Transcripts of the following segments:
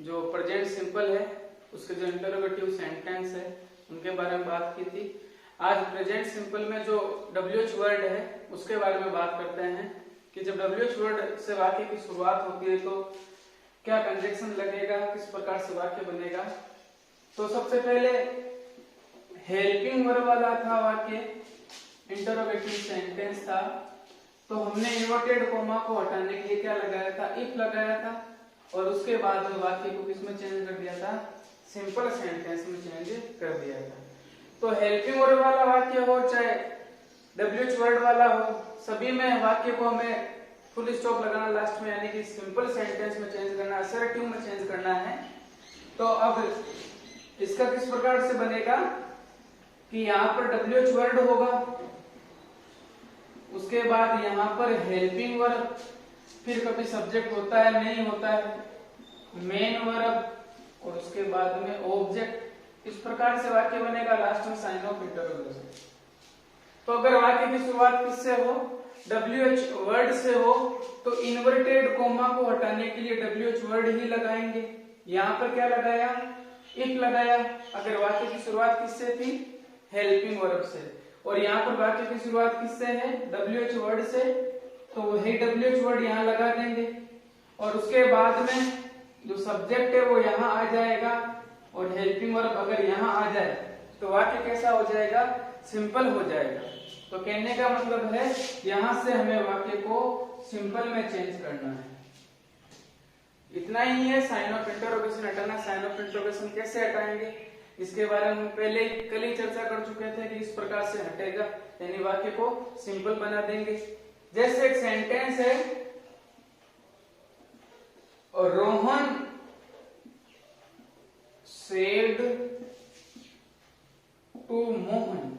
जो present simple है उसके जो इंटरोगेटिव सेंटेंस है उनके बारे में बात की थी। आज प्रेजेंट सिंपल में जो WH वर्ड है उसके बारे में बात करते हैं कि जब WH वर्ड से वाक्य की शुरुआत होती है तो क्या कंजक्शन लगेगा, किस प्रकार से वाक्य बनेगा। तो सबसे पहले हेल्पिंग वर्ब वाला था वाक्य, इंटरोगेटिव सेंटेंस था, तो हमने इन्वर्टेड कोमा को हटाने के लिए क्या लगाया था, इफ लगाया था, और उसके बाद में वाक्य को किसमें चेंज कर दिया था, सिंपल सेंटेंस में चेंज कर दिया था। तो हेल्पिंग वर्ब वाला वाक्य हो चाहे WH वर्ड वाला हो, सभी में वाक्य को हमें फुल स्टॉप लगाना लास्ट में, यानी कि सिंपल सेंटेंस में चेंज करना, असर्टिव में चेंज करना है। तो अब इसका किस प्रकार से बनेगा कि यहाँ पर WH वर्ड होगा, उसके बाद यहाँ पर हेल्पिंग वर्ब, फिर कभी सब्जेक्ट होता है नहीं होता है, मेन वर्ब, और उसके बाद में ऑब्जेक्ट। इस प्रकार से वाक्य बनेगा, लास्ट में साइन ऑफ इंटरोगेशन। तो अगर वाक्य की शुरुआत किससे हो, WH वर्ड से हो, तो इन्वर्टेड कोमा को हटाने के लिए WH वर्ड ही लगाएंगे। यहाँ पर क्या लगाया, इफ लगाया। अगर वाक्य की शुरुआत किससे थी, हेल्पिंग वर्ब से, और यहाँ पर वाक्य की शुरुआत किससे है, WH वर्ड से, तो वही WH वर्ड यहाँ लगा देंगे, और उसके बाद में जो सब्जेक्ट है वो यहाँ आ जाएगा, और हेल्पिंग वर्ब अगर यहाँ आ जाए तो वाक्य कैसा हो जाएगा, सिंपल हो जाएगा। तो कहने का मतलब है यहाँ से हमें वाक्य को सिंपल में चेंज करना है। इतना ही है साइन ऑफ इंटरोगेशन हटाना। साइन ऑफ इंटरोगेशन कैसे हटाएंगे इसके बारे में पहले कल ही चर्चा कर चुके थे कि इस प्रकार से हटेगा, यानी वाक्य को सिंपल बना देंगे। जैसे एक सेंटेंस है, रोहन सेड टू मोहन,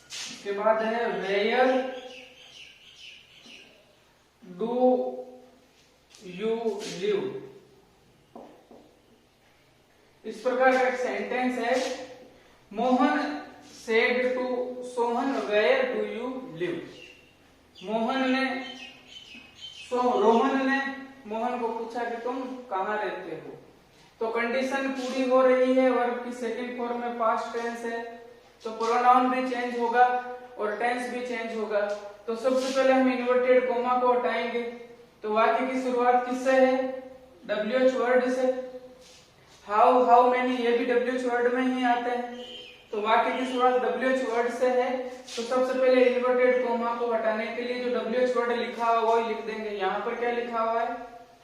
उसके बाद है वेयर डू यू लिव। इस प्रकार का एक सेंटेंस है, Mohan said to Sohan where do you live. Rohan ने मोहन को पूछा कि तुम कहाँ रहते हो। तो कंडीशन पूरी हो रही है, वर्ब की सेकंड फॉर्म में पास्ट टेंस है, तो प्रोनाउन भी चेंज होगा और टेंस भी चेंज होगा। तो सबसे पहले हम इन्वर्टेड कोमा को हटाएंगे। तो वाक्य की शुरुआत किससे है, WH वर्ड से। हाउ मेनी, ये भी WH वर्ड में ही आते हैं। तो वाक्य की शुरुआत WH वर्ड से है, तो सबसे पहले इन्वर्टेड कोमा को हटाने के लिए जो WH वर्ड लिखा हुआ वो लिख देंगे। यहाँ पर क्या लिखा हुआ है,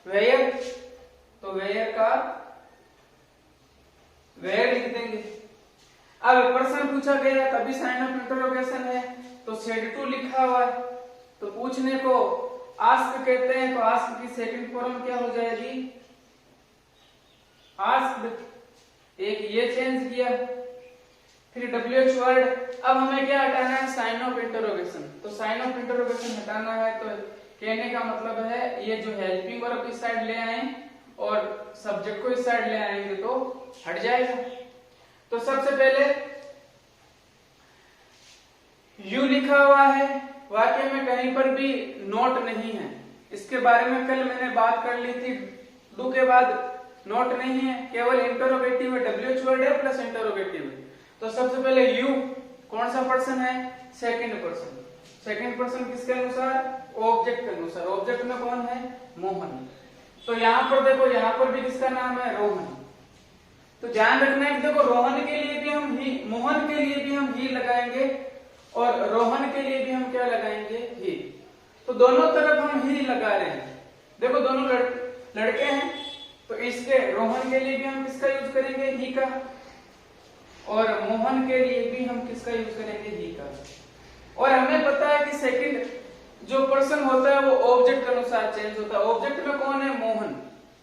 वेयर, तो वेयर का वेयर लिख देंगे। अब प्रश्न पूछा गया तभी साइन ऑफ इंटरोगेशन है, तो सेड टू लिखा हुआ है, तो पूछने को आस्क कहते हैं, तो आस्क की सेकंड फॉर्म क्या हो जाएगी, आस्क्ड। एक ये चेंज किया, फिर WH वर्ड। अब हमें क्या हटाना है, साइन ऑफ इंटरोगेशन। तो साइन ऑफ इंटरोगेशन हटाना है, तो कहने का मतलब है ये जो हेल्पिंग वर्ब इस साइड ले आए और सब्जेक्ट को इस साइड ले आएंगे तो हट जाएगा। तो सबसे पहले यू लिखा हुआ है, वाक्य में कहीं पर भी नोट नहीं है। इसके बारे में कल मैंने बात कर ली थी, डू के बाद नोट नहीं है, केवल इंटरोगेटिव है, WH वर्ड है प्लस इंटरोगेटिव है। तो सबसे पहले यू कौन सा पर्सन है, सेकंड पर्सन। सेकंड पर्सन किसके अनुसार, ऑब्जेक्ट के अनुसार। ऑब्जेक्ट में कौन है, मोहन। तो यहाँ पर देखो, यहाँ पर भी किसका नाम है, रोहन। तो ध्यान रखना है कि देखो रोहन के लिए भी हम ही, मोहन के लिए भी हम ही लगाएंगे और रोहन के लिए भी हम क्या लगाएंगे, ही। तो दोनों तरफ हम ही लगा रहे हैं। देखो दोनों लड़के हैं, तो इसके रोहन के लिए भी हम किसका यूज करेंगे, ही का, और मोहन के लिए भी हम किसका यूज करेंगे, ही का। और हमें पता है कि सेकंड जो पर्सन होता है वो ऑब्जेक्ट के अनुसार चेंज होता है। ऑब्जेक्ट में कौन है, मोहन।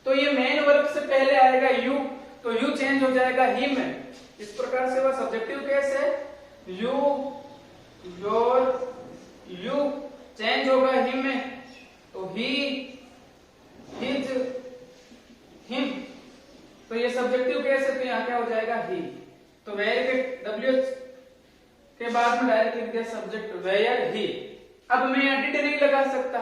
तो ये मेन वर्ब से पहले आएगा यू, तो यू चेंज हो जाएगा ही में। इस प्रकार से वह सब्जेक्टिव केस है, यू, योर, यू चेंज होगा ही में, तो ही, हिज, हिम। तो ये सब्जेक्टिव केस है, तो यहाँ क्या हो जाएगा, ही। तो वेयर के WH के बाद में डायरेक्ट लिख दिया सब्जेक्ट, वेयर ही। अब मैं एडिट नहीं लगा सकता,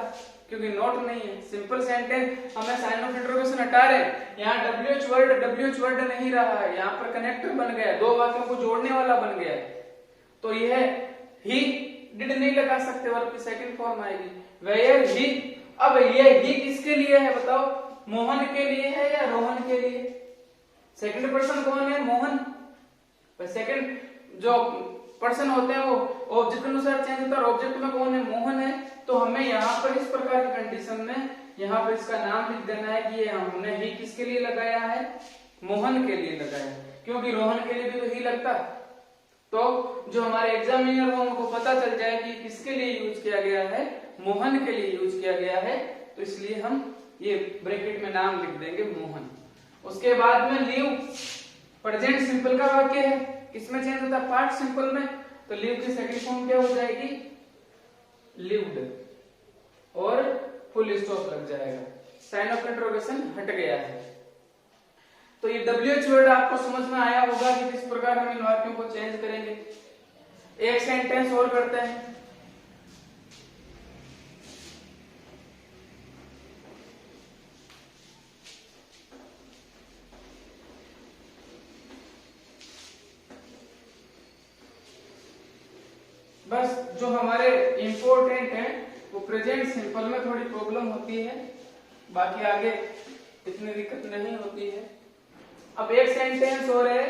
क्योंकि नोट नहीं है। सिंपल सेंटेंस हमें साइन ऑफ इंटरोगेशन हटा रहे हैं, यहाँ WH वर्ड नहीं रहा है, यहाँ पर कनेक्टर बन गया, दो वाक्यों को जोड़ने वाला बन गया है। तो यह ही डिड नहीं लगा सकते, वर्ब की सेकंड फॉर्म आएगी वेयर ही। अब ये ही किसके लिए है बताओ, मोहन के लिए है या रोहन के लिए? सेकंड पर्सन कौन है? मोहन। सेकंड जो पर्सन होते हैं वो ऑब्जेक्ट के अनुसार चेंज होता है, और ऑब्जेक्ट में कौन है? मोहन है। तो हमें यहाँ पर इस प्रकार की कंडीशन में यहाँ पर इसका नाम लिख देना है कि ये हमने ही किसके लिए लगाया है? मोहन के लिए लगाया है, क्योंकि रोहन के लिए भी तो ही लगता। तो जो हमारे एग्जामिनर हो उनको पता चल जाए कि किसके लिए यूज किया गया है, मोहन के लिए यूज किया गया है, तो इसलिए हम ये ब्रैकेट में नाम लिख देंगे मोहन। उसके बाद में लीव प्रेजेंट सिंपल का वाक्य है, किसमें चेंज होता है? पास्ट सिंपल में। तो लीव की सेकंड फॉर्म क्या हो जाएगी? लिव्ड, और फुल स्टॉप लग जाएगा, साइन ऑफ इंटरोगेशन हट गया है। तो ये WH वर्ड आपको समझ में आया होगा कि किस प्रकार हम इन वाक्यों को चेंज करेंगे। एक सेंटेंस और करते हैं। बस जो हमारे इंपॉर्टेंट है वो प्रेजेंट सिंपल में थोड़ी प्रॉब्लम होती है, बाकी आगे इतनी दिक्कत नहीं होती है। अब एक सेंटेंस और है,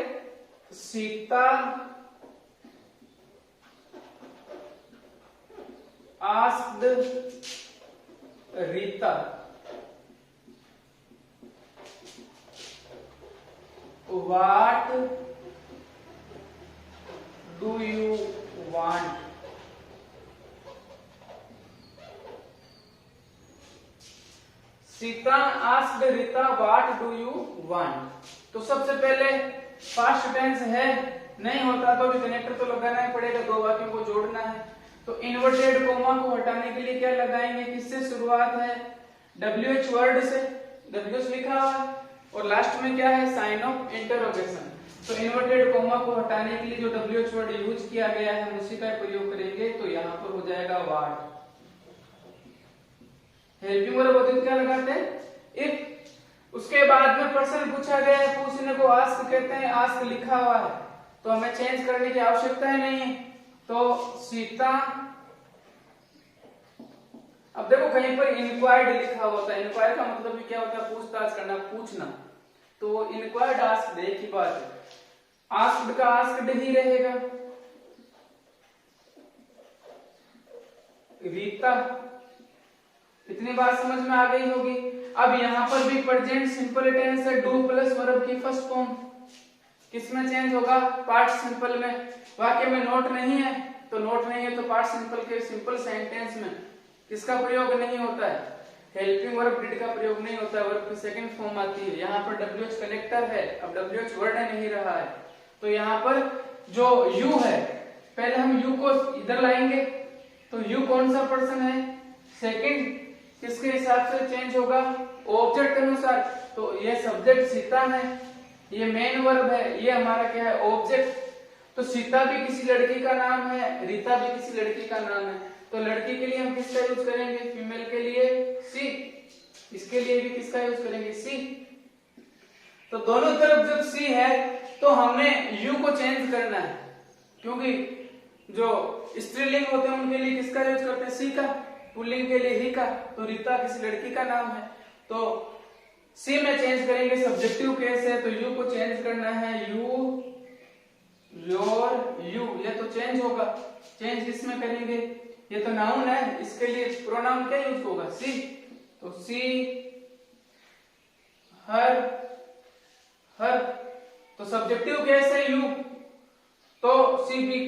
Sita asked Rita what do you want. Sita asked Rita what do you want. तो सबसे पहले पास्ट टेंस है, नहीं होता तो भी कनेक्टर तो लगाना ही पड़ेगा, दो वाक्यों को जोड़ना है। तो इन्वर्टेड कोमा को हटाने के लिए क्या लगाएंगे? किससे शुरुआत है? WH वर्ड से, WH लिखा हुआ है, और लास्ट में क्या है? Sign of interrogation. तो इन्वर्टेड कोमा को हटाने के लिए जो WH वर्ड यूज किया गया है हम उसी का प्रयोग करेंगे। तो यहाँ पर हो जाएगा व्हाट। हेल्पिंग वर्ब होती है क्या लगाते हैं? इफ। उसके बाद में पर्सन पूछा गया है, पूछने को आस्क कहते हैं, आस्क लिखा हुआ है तो हमें चेंज करने की आवश्यकता ही नहीं है। तो सीता, अब देखो कहीं पर इंक्वायर्ड लिखा होता है, इंक्वायर का मतलब भी क्या होता है? पूछताछ करना, पूछना। तो इंक्वायर्ड आस्क्ड एक ही बात है, आस्क्ड का आस्क्ड ही रहेगा। रीता, इतनी बात समझ में आ गई होगी। अब यहाँ पर भी प्रेजेंट सिंपल टेंस है, डू प्लस वर्ब की फर्स्ट फॉर्म, किसमें चेंज होगा? पास्ट सिंपल में। वाक्य में नोट नहीं है, तो नोट नहीं है तो पास्ट सिंपल के सिंपल सेंटेंस में किसका प्रयोग नहीं होता है? हेल्पिंग वर्ब डिड का प्रयोग नहीं होता है, वर्ब की सेकंड फॉर्म आती है। यहाँ पर WH कनेक्टर है, अब WH वर्ड नहीं रहा है, तो यहाँ पर जो यू है, पहले हम यू को इधर लाएंगे। तो यू कौन सा पर्सन है? सेकंड, किसके हिसाब से चेंज होगा? ऑब्जेक्ट के अनुसार। तो ये सब्जेक्ट सीता है, ये मेन वर्ब है, ये हमारा क्या है? ऑब्जेक्ट। तो सीता भी किसी लड़की का नाम है, रीता भी किसी लड़की का नाम है, तो लड़की के लिए हम किसका यूज करेंगे? फीमेल के लिए सी, इसके लिए भी किसका यूज करेंगे? सी। तो दोनों तरफ जब सी है तो हमें यू को चेंज करना है, क्योंकि जो स्त्रीलिंग होते हैं उनके लिए किसका यूज करते हैं? सी का, पुल्लिंग के लिए ही का। तो रीता किसी लड़की का नाम है, तो सी में चेंज करेंगे। सब्जेक्टिव केस है तो यू को चेंज करना है, यू, योर, यू, ये तो चेंज होगा। चेंज किसमें करेंगे? ये तो नाउन है, इसके लिए प्रोनाउन क्या यूज होगा? सी। तो सी, हर, हर। तो सब्जेक्टिव केस है यू, तो सी भी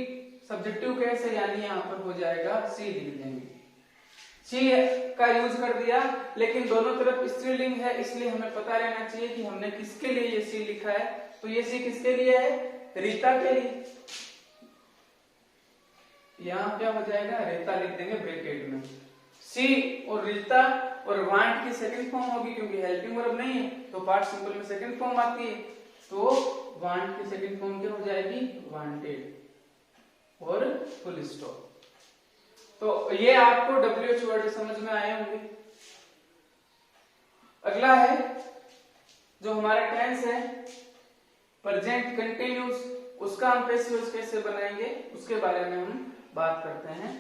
सब्जेक्टिव केस है, यानी यहां पर हो जाएगा सी, लिख देंगे। सी का यूज कर दिया, लेकिन दोनों तरफ स्त्रीलिंग है, इसलिए हमें पता रहना चाहिए कि हमने किसके लिए ये सी लिखा है। तो ये सी किसके लिए है? रीता के लिए। यहाँ क्या हो जाएगा? रीता लिख देंगे ब्रैकेट में। सी और रीता और वांट की सेकंड फॉर्म होगी, क्योंकि हेल्पिंग वर्ब नहीं है तो पार्ट सिंपल में सेकंड फॉर्म आती है। तो वांट की सेकंड फॉर्म क्या हो जाएगी? वांटेड और फुल स्टॉप। तो ये आपको WH वर्ड समझ में आए होंगे। अगला है जो हमारा टेंस है प्रेजेंट कंटिन्यूस, उसका हम पैसिव वॉइस कैसे बनाएंगे उसके बारे में हम बात करते हैं।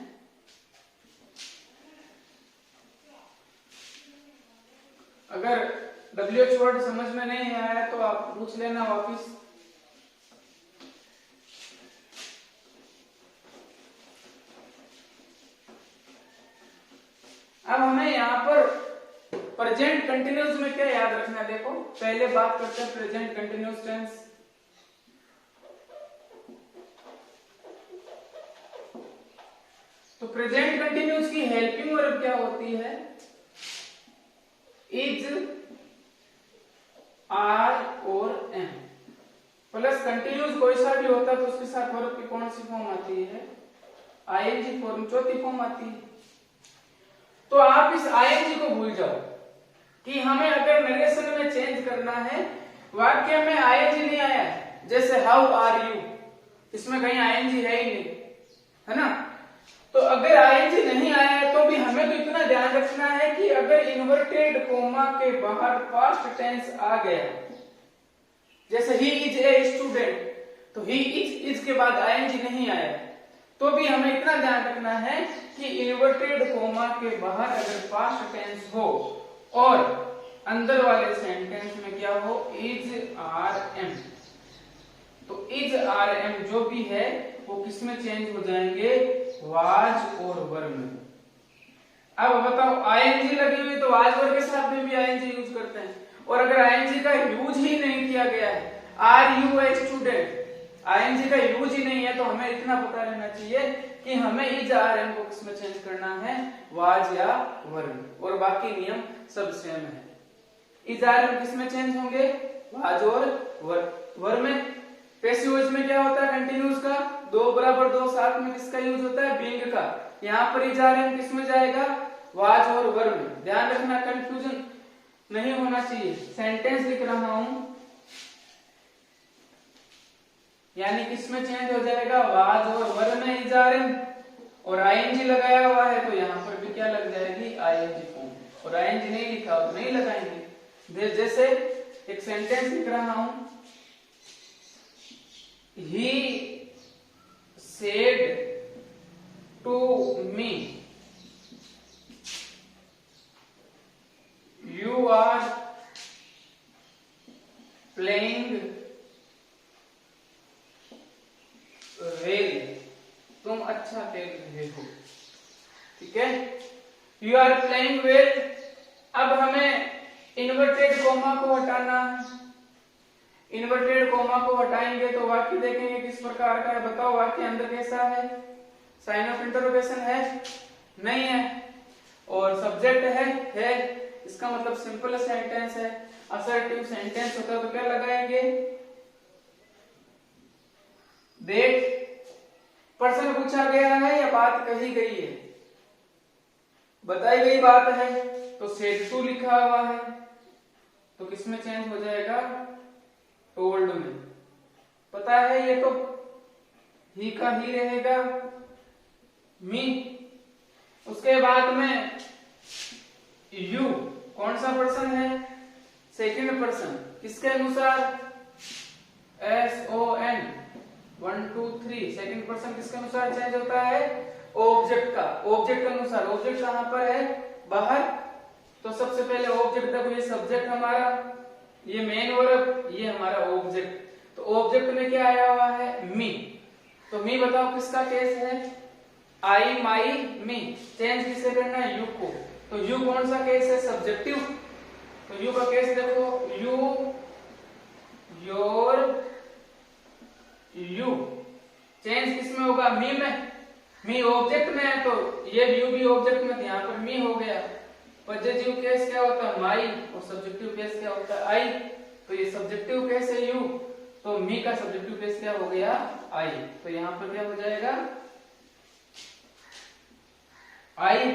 अगर WH वर्ड समझ में नहीं आया तो आप पूछ लेना वापिस। अब हमें यहाँ पर प्रेजेंट कंटिन्यूस में क्या याद रखना है, देखो पहले बात करते हैं प्रेजेंट कंटिन्यूस टेंस। तो प्रेजेंट कंटिन्यूस की हेल्पिंग वर्ब क्या होती है, इज, आर और एम प्लस कंटिन्यूस कोई सा भी होता है तो उसके साथ वर्ब की कौन सी फॉर्म आती है, आईएनजी फॉर्म, चौथी फॉर्म आती है। तो आप इस आईएनजी को भूल जाओ कि हमें अगर नरेशन में चेंज करना है, वाक्य में आईएनजी नहीं आया है, जैसे हाउ आर यू, इसमें कहीं आईएनजी है ही नहीं, है ना। तो अगर आईएनजी नहीं आया है तो भी हमें तो इतना ध्यान रखना है कि अगर इन्वर्टेड कोमा के बाहर पास्ट टेंस आ गया, जैसे ही इज ए स्टूडेंट, तो ही इज के बाद आईएनजी नहीं आया, तो भी हमें इतना ध्यान रखना है कि इन्वर्टेड कोमा के बाहर अगर पास्ट टेंस हो और अंदर वाले सेंटेंस में क्या हो, इज आर एम, तो इज आर एम जो भी है वो किसमें चेंज हो जाएंगे, वाज और वर में। अब बताओ आईएनजी लगी हुई तो वाज वर के साथ में भी आईएनजी यूज करते हैं, और अगर आईएनजी का यूज ही नहीं किया गया है, are you a student, ING का यूज ही नहीं है, तो हमें इतना पता रहना चाहिए कि हमें इज आर एम को किसमें चेंज करना है, वाज या वर में, और बाकी नियम सब सेम है। इज आर एम किसमें चेंज होंगे, वाज और वर में। पैसिव वॉइस में क्या होता है, कंटिन्यूस का दो बराबर दो साथ में किसका यूज होता है, बीइंग का। यहाँ पर इज आर एम किसमें जाएगा, वाज और वर में। ध्यान रखना, कंफ्यूजन नहीं होना चाहिए। सेंटेंस लिख रहा हूं यानी किसमें चेंज हो जाएगा, वाज और वर में इज आर एम, और आईएनजी लगाया हुआ है तो यहाँ पर भी क्या लग जाएगी, आईएनजी फॉर्म, और आईएनजी नहीं लिखा हो तो नहीं लगाएंगे। जैसे एक सेंटेंस लिख रहा हूं, he said to me you are playing well, तुम अच्छा खेल रहे हो, ठीक है, you are playing well। अब हमें इन्वर्टेड कोमा को हटाना है, इन्वर्टेड कोमा को हटाएंगे तो वाक्य देखेंगे किस प्रकार का है, बताओ वाक्य अंदर कैसा है, साइन ऑफ इंटरोगेशन है, नहीं है, और सब्जेक्ट है, इसका मतलब सिंपल सेंटेंस है। असर्टिव सेंटेंस होता है तो क्या लगाएंगे, दैट। प्रश्न पूछा गया है या बात कही गई है, बताई गई बात है, तो सेड टू लिखा हुआ है तो किसमें चेंज हो जाएगा, टोल्ड में। पता है ये तो ही का ही रहेगा, मी। उसके बाद में यू कौन सा पर्सन है, सेकंड पर्सन, किसके अनुसार, SON 1 2 3, सेकंड पर्सन किसके अनुसार चेंज होता है, ऑब्जेक्ट का, ऑब्जेक्ट के अनुसार। ऑब्जेक्ट कहां पर है, बाहर, तो सबसे पहले ऑब्जेक्ट देखो, ये सब्जेक्ट हमारा, ये मेन वर्ब, ये हमारा ऑब्जेक्ट। तो ऑब्जेक्ट में क्या आया हुआ है, मी। तो मी बताओ किसका केस है, आई, माई, मी। चेंज किसे करना है, यू को। तो यू कौन सा केस है, सब्जेक्टिव। तो यू का केस देखो, यू, योर, यू। चेंज किसमें होगा, मी में। मी ऑब्जेक्ट में है तो ये यू भी ऑब्जेक्ट में, यहाँ पर मी हो गया। पॉजिटिव केस क्या होता है, माई, और सब्जेक्टिव केस क्या होता है, आई। तो ये सब्जेक्टिव केस है यू, तो मी का सब्जेक्टिव केस क्या हो गया, आई। तो यहाँ पर क्या हो जाएगा, आई।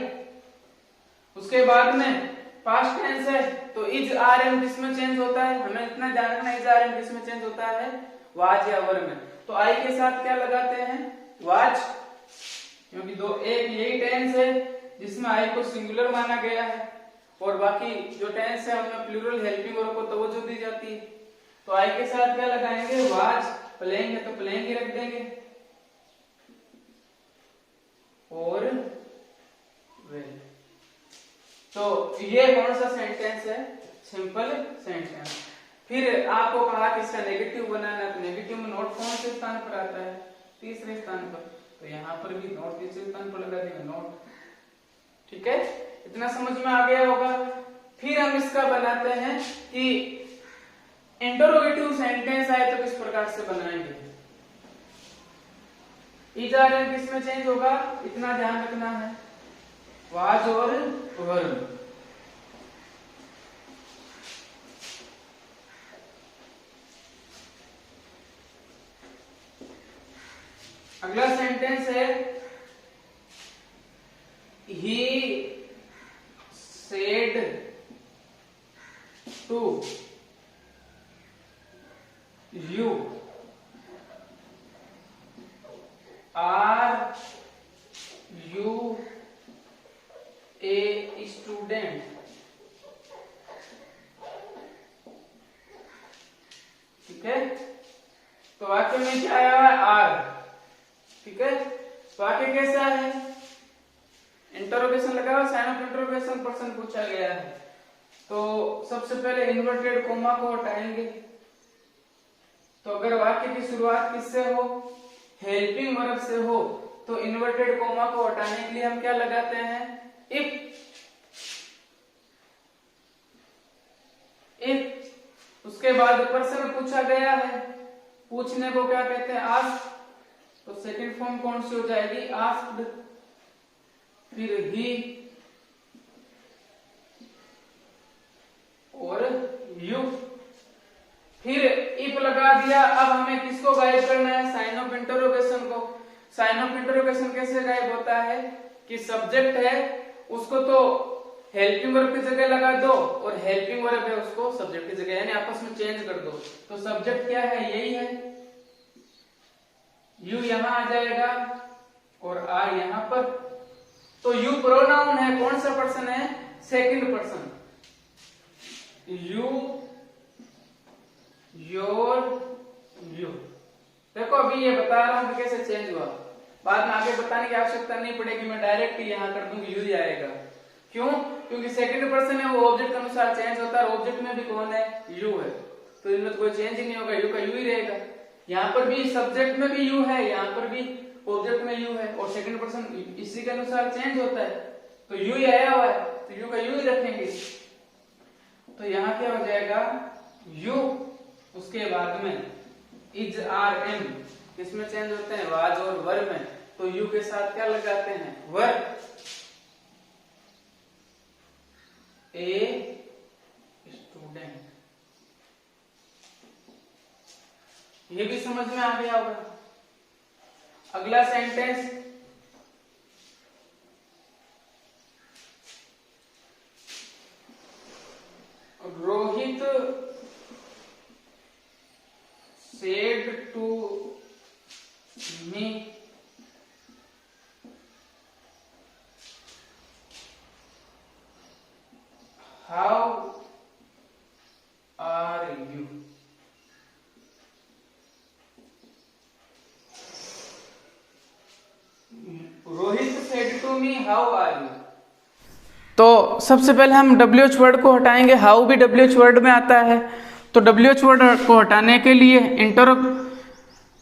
उसके बाद में पास्ट टेंस है तो इज आर एम किसमें चेंज होता है, हमें इतना ध्यान रखना, इज आर एम किसमें चेंज होता है, वाज या वर में। तो आई के साथ क्या लगाते हैं, वाज, क्योंकि दो एक यही टेंस है जिसमें आई को सिंगुलर माना गया है, और बाकी जो टेंस है उनमें प्लूरल हेल्पिंग वर्ब को तवज्जो दी जाती है। तो आई के साथ क्या लगाएंगे, वाज, प्लेइंग है तो प्लेइंग ही रख देंगे, और वेल। तो ये कौन सा सेंटेंस है, सिंपल सेंटेंस। फिर आपको कहा कि इसका नेगेटिव बनाना है, तो नेगेटिव में नोट कौन से स्थान पर आता है, तीसरे स्थान पर, तो यहाँ पर भी नोट तीसरे स्थान पर लगा देंगे, नोट। ठीक है, इतना समझ में आ गया होगा। फिर हम इसका बनाते हैं कि इंटरोगेटिव सेंटेंस आए तो किस प्रकार से बनाएंगे। इज आर एम किसमें चेंज होगा, इतना ध्यान रखना है, वाज और वर्ब। अगला सेंटेंस है he said to you are you a student। ठीक है, तो वाक्य में क्या आया है, आर। ठीक है, वाक्य कैसा है, इंटरोगेशन लगा हुआ, साइन ऑफ इंटरोगेशन पर्सन पूछा गया है। तो सबसे पहले इन्वर्टेड कोमा को हटाएंगे। तो अगर वाक्य की शुरुआत किससे हो, हेल्पिंग वर्ब से हो, तो इन्वर्टेड कोमा को हटाने के लिए हम क्या लगाते हैं, इफ। उसके बाद पर्सन पूछा गया है, पूछने को क्या कहते हैं, आस्क। तो सेकंड फॉर्म कौन सी हो जाएगी, आस्क्ड। फिर ही और यू, फिर इफ लगा दिया। अब हमें किसको गायब करना है, साइन ऑफ इंटरोगेशन को। साइन ऑफ इंटरोगेशन कैसे गायब होता है कि सब्जेक्ट है उसको तो हेल्पिंग वर्ब की जगह लगा दो, और हेल्पिंग वर्ब है उसको सब्जेक्ट की जगह, यानी आपस में चेंज कर दो। तो सब्जेक्ट क्या है, यही है, यू यहां आ जाएगा और आर यहां पर। तो यू प्रोनाउन है, कौन सा पर्सन है, second person. You, your, you. देखो अभी ये बता रहा हूं कि कैसे चेंज हुआ, बाद में आगे बताने की आवश्यकता नहीं पड़ेगी, मैं डायरेक्ट यहां कर दूंगी, यू ही आएगा। क्यों, क्योंकि सेकंड पर्सन है, वो ऑब्जेक्ट के अनुसार चेंज होता है, ऑब्जेक्ट में भी कौन है, यू है, तो इनमें तो कोई चेंज ही नहीं होगा, यू का यू ही रहेगा। यहाँ पर भी सब्जेक्ट में भी यू है, यहाँ पर भी ऑब्जेक्ट में यू है, और सेकंड पर्सन इसी के अनुसार चेंज होता है, तो यू ही आया हुआ है, तो यू का यू ही रखेंगे। तो यहाँ क्या हो जाएगा, यू, उसके बाद में इज, आर, एम, किसमें चेंज होते हैं, वाज और वर्ब में। तो यू के साथ क्या लगाते हैं, वर्ब। ए स्टूडेंट, ये भी समझ में आ गया होगा। अगला sentence, Rohit said to me how are you। Rohit said to me how are you। तो सबसे पहले हम WH वर्ड को हटाएंगे, हाउ भी WH वर्ड में आता है। तो WH वर्ड को हटाने के लिए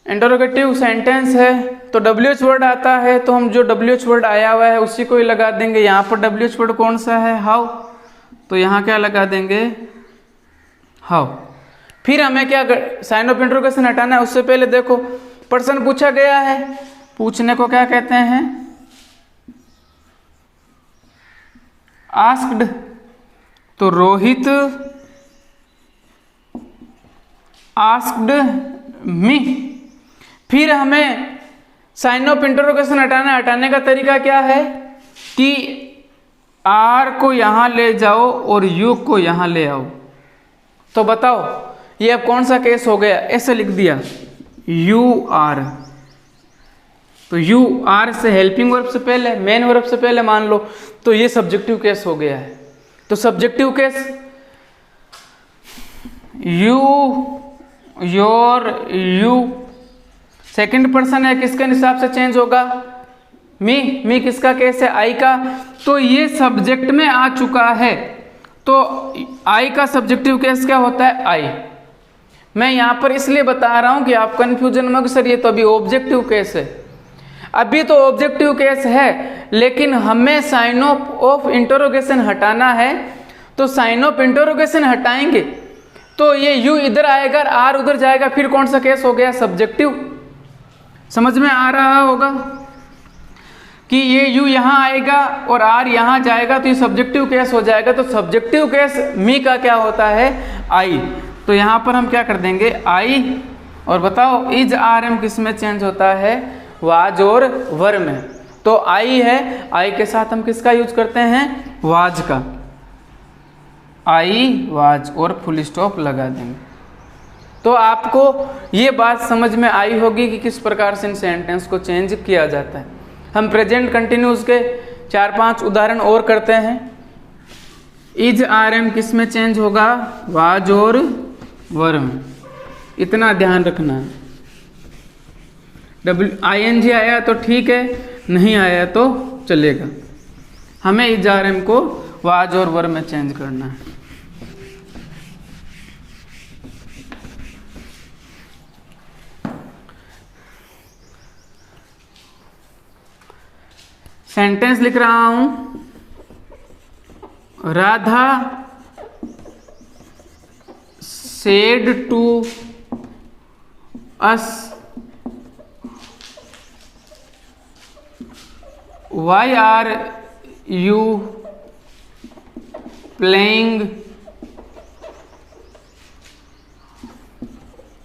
इंटरोगेटिव सेंटेंस है, तो WH वर्ड आता है, तो हम जो WH वर्ड आया हुआ है उसी को ही लगा देंगे। यहाँ पर WH वर्ड कौन सा है, हाउ, तो यहाँ क्या लगा देंगे, हाउ। फिर हमें क्या साइन ऑफ इंटरोगेशन हटाना है, उससे पहले देखो पर्सन पूछा गया है, पूछने को क्या कहते हैं, आस्क्ड। तो रोहित आस्क्ड मी। फिर हमें साइन ऑफ इंटरोगेशन हटाने का तरीका क्या है कि आर को यहां ले जाओ और यू को यहां ले आओ। तो बताओ ये अब कौन सा केस हो गया, ऐसे लिख दिया यू आर। तो यू आर से हेल्पिंग वर्ब से पहले, मेन वर्ब से पहले मान लो, तो ये सब्जेक्टिव केस हो गया है। तो subjective case you, your, you second person है, किसके हिसाब से चेंज होगा? मी किसका केस है? आई का। तो ये सब्जेक्ट में आ चुका है, तो आई का सब्जेक्टिव केस क्या होता है? आई। मैं यहां पर इसलिए बता रहा हूं कि आप कंफ्यूजन में, सर ये तो अभी ऑब्जेक्टिव केस है। अभी तो ऑब्जेक्टिव केस है, लेकिन हमें साइन ऑफ इंटरोगेशन हटाना है, तो साइन ऑफ इंटरोगेशन हटाएंगे तो ये यू इधर आएगा, आर उधर जाएगा, फिर कौन सा केस हो गया? सब्जेक्टिव। समझ में आ रहा होगा कि ये यू यहां आएगा और आर यहां जाएगा, तो ये सब्जेक्टिव केस हो जाएगा। तो सब्जेक्टिव केस मी का क्या होता है? आई। तो यहां पर हम क्या कर देंगे? आई। और बताओ इज आर एम किस में चेंज होता है? वाज और वर में। तो आई है, आई के साथ हम किसका यूज करते हैं? वाज का। आई वाज और फुल स्टॉप लगा देंगे। तो आपको ये बात समझ में आई होगी कि किस प्रकार से इन सेंटेंस को चेंज किया जाता है। हम प्रेजेंट कंटिन्यूस के 4-5 उदाहरण और करते हैं। इज आर एम किस में चेंज होगा? वाज और वर में। इतना ध्यान रखना है। ING आया तो ठीक है, नहीं आया तो चलेगा। हमें इज आर एम को वाज और वर में चेंज करना है। सेंटेंस लिख रहा हूं। Radha said to us why are you playing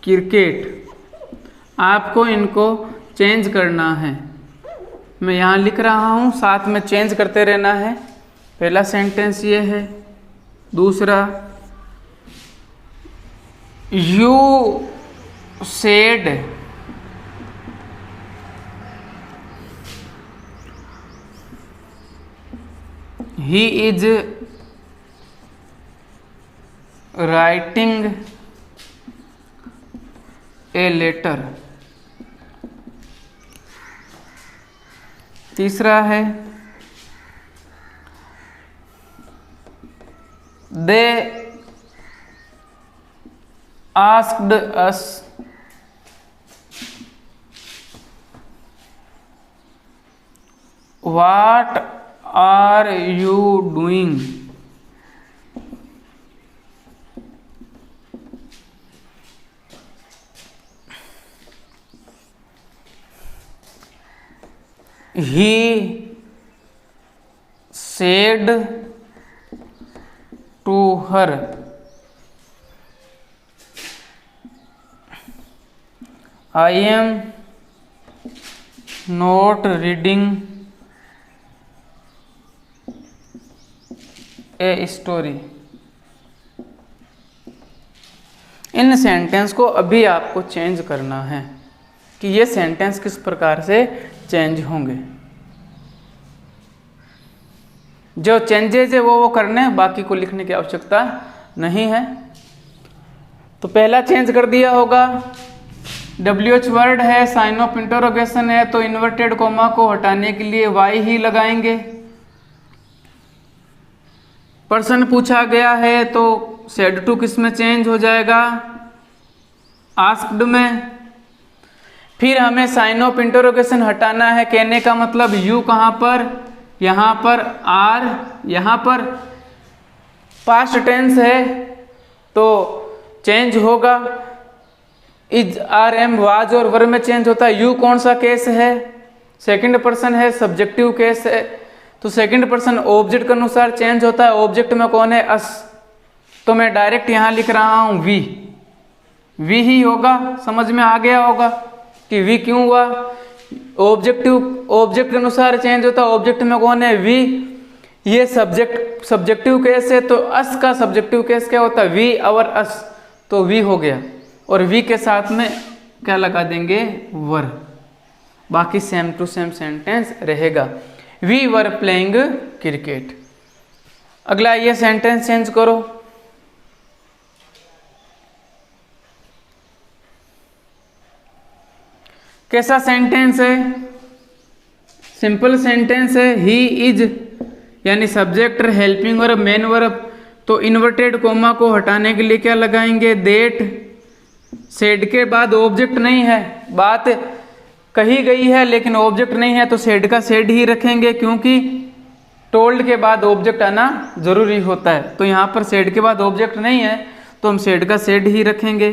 cricket. आपको इनको चेंज करना है। मैं यहाँ लिख रहा हूँ, साथ में चेंज करते रहना है। पहला सेंटेंस ये है। दूसरा, you said he is writing a letter. तीसरा है, they asked us what are you doing. He said to her, I am not reading a story। In sentence को अभी आपको चेंज करना है कि ये सेंटेंस किस प्रकार से चेंज होंगे। जो चेंजेज है वो करने हैं, बाकी को लिखने की आवश्यकता नहीं है। तो पहला चेंज कर दिया होगा। WH वर्ड है, साइन ऑफ इंटरोगेशन है, तो इन्वर्टेड कोमा को हटाने के लिए वाई ही लगाएंगे। पर्सन पूछा गया है तो सेड टू किस में चेंज हो जाएगा? आस्क्ड में। फिर हमें साइन ऑफ इंटरोगेशन हटाना है, कहने का मतलब यू कहाँ पर? यहाँ पर, आर यहाँ पर। पास्ट टेंस है तो चेंज होगा। इज आर एम वाज और वर में चेंज होता है। यू कौन सा केस है? सेकंड पर्सन है, सब्जेक्टिव केस है, तो सेकंड पर्सन ऑब्जेक्ट के अनुसार चेंज होता है। ऑब्जेक्ट में कौन है? अस। तो मैं डायरेक्ट यहाँ लिख रहा हूँ वी ही होगा। समझ में आ गया होगा कि वी क्यों हुआ? ऑब्जेक्ट के अनुसार चेंज होता है। ऑब्जेक्ट में कौन है? वी। ये सब्जेक्टिव केस है, तो अस का सब्जेक्टिव केस क्या होता है? वी और अस। तो वी हो गया, और वी के साथ में क्या लगा देंगे? वर। बाकी सेम टू सेम सेंटेंस रहेगा। We were playing cricket. अगला ये सेंटेंस चेंज करो। कैसा सेंटेंस है? सिंपल सेंटेंस है। ही इज यानी subject helping verb main verb, तो इन्वर्टेड कोमा को हटाने के लिए क्या लगाएंगे? देट। सेड के बाद ऑब्जेक्ट नहीं है, बात कही गई है लेकिन ऑब्जेक्ट नहीं है, तो सेड का सेड ही रखेंगे क्योंकि टोल्ड के बाद ऑब्जेक्ट आना जरूरी होता है। तो यहाँ पर सेड के बाद ऑब्जेक्ट नहीं है तो हम सेड का सेड ही रखेंगे।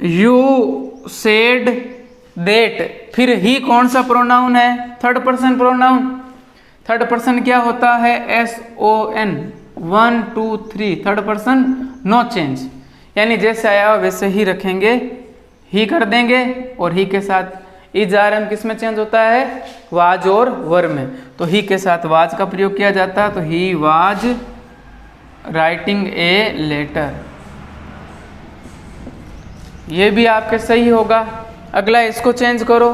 यू सेड देट, फिर ही कौन सा प्रोनाउन है? Third person pronoun. Third person क्या होता है? SON, 1 2 3, third person no change, यानी जैसे आया वैसे ही रखेंगे, ही कर देंगे। और ही के साथ इज RM किस में चेंज होता है? वाज और वर में। तो ही के साथ वाज का प्रयोग किया जाता है, तो he was writing a letter. ये भी आपके सही होगा। अगला इसको चेंज करो।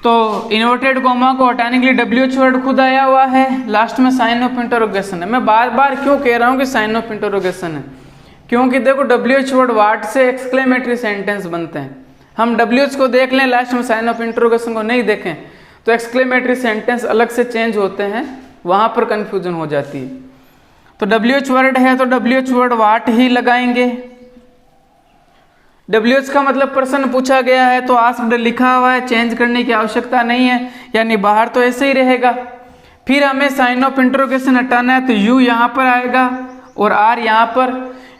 तो इन्वर्टेड कोमा को हटाने के लिए WH वर्ड खुद आया हुआ है, लास्ट में साइन ऑफ इंटरोगेशन है। मैं बार बार क्यों कह रहा हूं कि साइन ऑफ इंटरोगेशन है? क्योंकि देखो WH वर्ड वाट से एक्सक्लेमेटरी सेंटेंस बनते हैं। हम WH को देख लें, लास्ट में साइन ऑफ इंटरोगेशन को नहीं देखें तो एक्सक्लेमेटरी सेंटेंस अलग से चेंज होते हैं, वहां पर कंफ्यूजन हो जाती है। तो WH वर्ड है तो WH वर्ड वाट ही लगाएंगे। WH का मतलब पर्सन पूछा गया है तो आस्क्ड लिखा हुआ है, चेंज करने की आवश्यकता नहीं है, यानी बाहर तो ऐसे ही रहेगा। फिर हमें साइन ऑफ इंटरोगेशन हटाना है तो यू यहाँ पर आएगा और R यहाँ पर।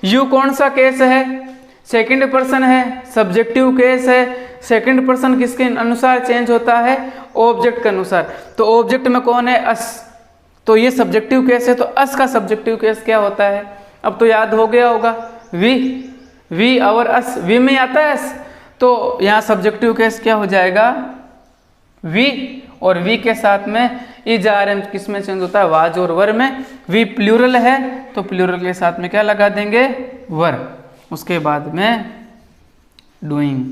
यू कौन सा केस है? सेकंड पर्सन है, सब्जेक्टिव केस है। सेकंड पर्सन किसके अनुसार चेंज होता है? ऑब्जेक्ट के अनुसार। तो ऑब्जेक्ट में कौन है? अस। तो ये सब्जेक्टिव केस है, तो अस का सब्जेक्टिव केस क्या होता है? अब तो याद हो गया होगा, वी और अस। वी में आता है अस, तो यहाँ सब्जेक्टिव केस क्या हो जाएगा? वी। और वी के साथ में इज RM किस में चेंज होता है? वाज और वर में। वी प्लूरल है तो प्लूरल के साथ में क्या लगा देंगे? वर। उसके बाद में डूइंग।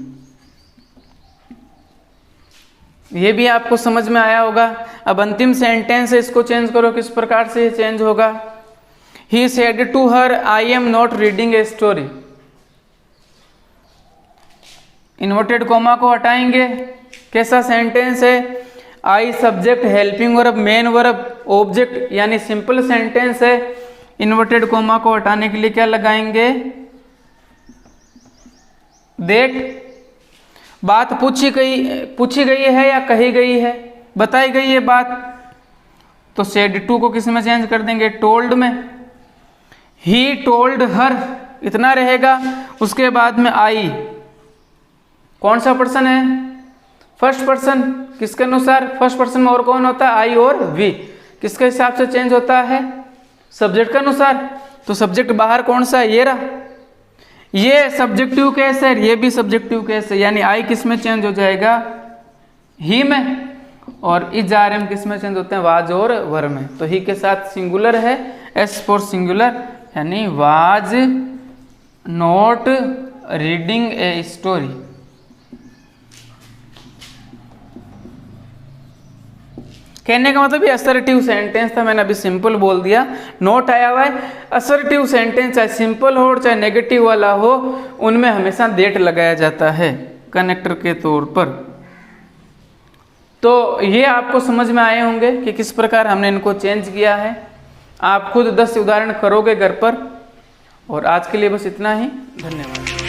ये भी आपको समझ में आया होगा। अब अंतिम सेंटेंस है, इसको चेंज करो। किस प्रकार से चेंज होगा? He said to her I am not reading a story. Inverted comma को हटाएंगे। कैसा सेंटेंस है? I subject helping verb main verb object, यानी सिंपल सेंटेंस है। इन्वर्टेड कोमा को हटाने के लिए क्या लगाएंगे? देट। बात पूछी गई है या कही गई है? बताई गई है बात, तो सेड टू को किस में चेंज कर देंगे? टोल्ड में। ही टोल्ड हर, इतना रहेगा। उसके बाद में आई, कौन सा पर्सन है? First person. किसके अनुसार? फर्स्ट पर्सन में और कौन होता है? आई और वी। किसके हिसाब से चेंज होता है? सब्जेक्ट के अनुसार। तो सब्जेक्ट बाहर कौन सा है? ये रहा। ये सब्जेक्टिव केस है, ये भी सब्जेक्टिव केस है, यानी आई किस में चेंज हो जाएगा? ही में। और इज RM किस में चेंज होते हैं? वाज और वर में। तो ही के साथ सिंगुलर है, S फॉर सिंगुलर, यानी was not reading a story. कहने का मतलब ये असर्टिव सेंटेंस था, मैंने अभी सिंपल बोल दिया। नोट आया हुआ है। असर्टिव सेंटेंस चाहे सिंपल हो चाहे नेगेटिव वाला हो, उनमें हमेशा देट लगाया जाता है कनेक्टर के तौर पर। तो ये आपको समझ में आए होंगे कि किस प्रकार हमने इनको चेंज किया है। आप खुद 10 उदाहरण करोगे घर पर। और आज के लिए बस इतना ही। धन्यवाद।